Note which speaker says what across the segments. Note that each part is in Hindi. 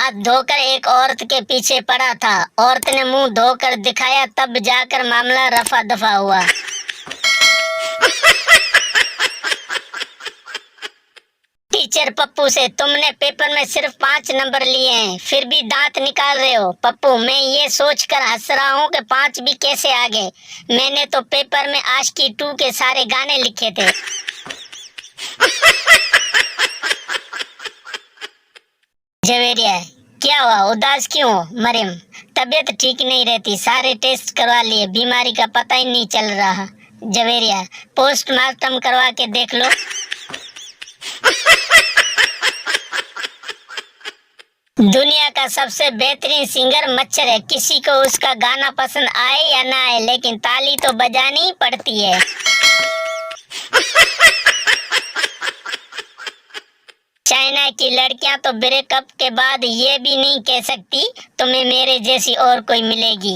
Speaker 1: हाथ धोकर एक औरत के पीछे पड़ा था। औरत ने मुंह धोकर दिखाया, तब जाकर मामला रफा दफा हुआ। टीचर पप्पू से, तुमने पेपर में सिर्फ 5 नंबर लिए हैं, फिर भी दांत निकाल रहे हो। पप्पू, मैं ये सोचकर हंस रहा हूँ कि 5 भी कैसे आ गए। मैंने तो पेपर में आशिकी 2 के सारे गाने लिखे थे। जवेरिया, क्या हुआ, उदास क्यों हो? मरियम, तबीयत ठीक नहीं रहती, सारे टेस्ट करवा लिए, बीमारी का पता ही नहीं चल रहा। जवेरिया, पोस्टमार्टम करवा के देख लो। दुनिया का सबसे बेहतरीन सिंगर मच्छर है, किसी को उसका गाना पसंद आए या ना आए, लेकिन ताली तो बजानी ही पड़ती है। चाइना की लड़कियां तो ब्रेकअप के बाद ये भी नहीं कह सकती तुम्हें मेरे जैसी और कोई मिलेगी।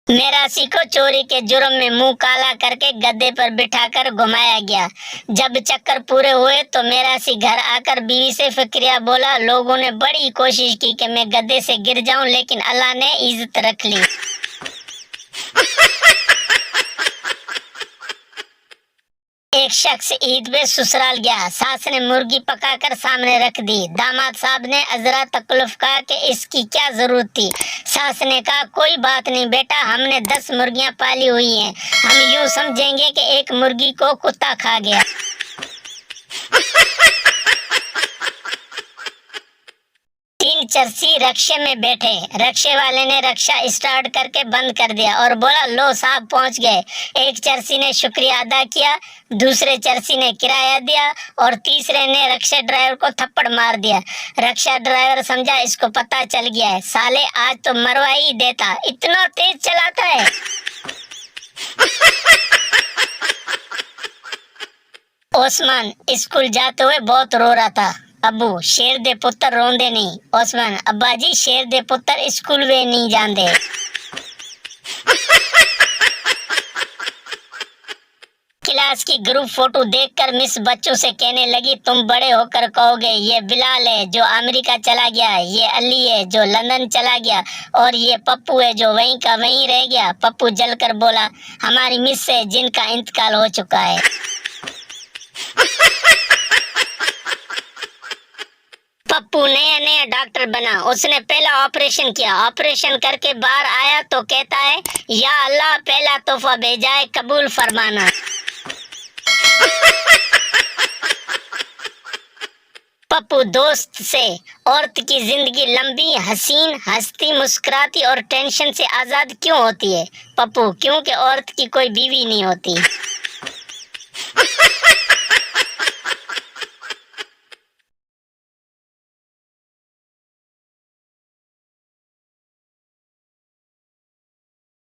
Speaker 1: मेरासी को चोरी के जुर्म में मुंह काला करके गद्दे पर बिठाकर घुमाया गया। जब चक्कर पूरे हुए तो मेरासी घर आकर बीवी से फिक्रिया बोला, लोगों ने बड़ी कोशिश की कि मैं गद्दे से गिर जाऊं, लेकिन अल्लाह ने इज्जत रख ली। एक शख्स ईद पे ससुराल गया। सास ने मुर्गी पकाकर सामने रख दी। दामाद साहब ने अजरा तकल्लुफ कहा कि इसकी क्या जरूरत थी। सास ने कहा, कोई बात नहीं बेटा, हमने 10 मुर्गियां पाली हुई हैं, हम यूं समझेंगे कि एक मुर्गी को कुत्ता खा गया। तीन चरसी रक्शे में बैठे। रक्शे वाले ने रक्षा स्टार्ट करके बंद कर दिया और बोला, लो साहब पहुंच गए। एक चरसी ने शुक्रिया अदा किया, दूसरे चरसी ने किराया दिया और तीसरे ने रक्षा ड्राइवर को थप्पड़ मार दिया। रक्षा ड्राइवर समझा इसको पता चल गया है, साले आज तो मरवा ही देता, इतना तेज चलाता है। ओस्मान स्कूल जाते हुए बहुत रो रहा था। अबू, शेर दे पुत्र रोंदे नहीं। ओस्मान, अब्बा जी शेर दे पुत्र स्कूल वे नहीं जाते। क्लास की ग्रुप फोटो देखकर मिस बच्चों से कहने लगी, तुम बड़े होकर कहोगे ये बिलाल है जो अमेरिका चला गया, ये अली है जो लंदन चला गया, और ये पप्पू है जो वहीं का वहीं रह गया। पप्पू जलकर बोला, हमारी मिस है जिनका इंतकाल हो चुका है। पप्पू नया नया डॉक्टर बना। उसने पहला ऑपरेशन किया। ऑपरेशन करके बाहर आया तो कहता है, या अल्लाह पहला तोहफा भेजा है, कबूल फरमाना। पप्पू दोस्त से, औरत की जिंदगी लंबी, हसीन, हंसती, मुस्कुराती और टेंशन से आजाद क्यों होती है? पप्पू, क्योंकि औरत की कोई बीवी नहीं होती।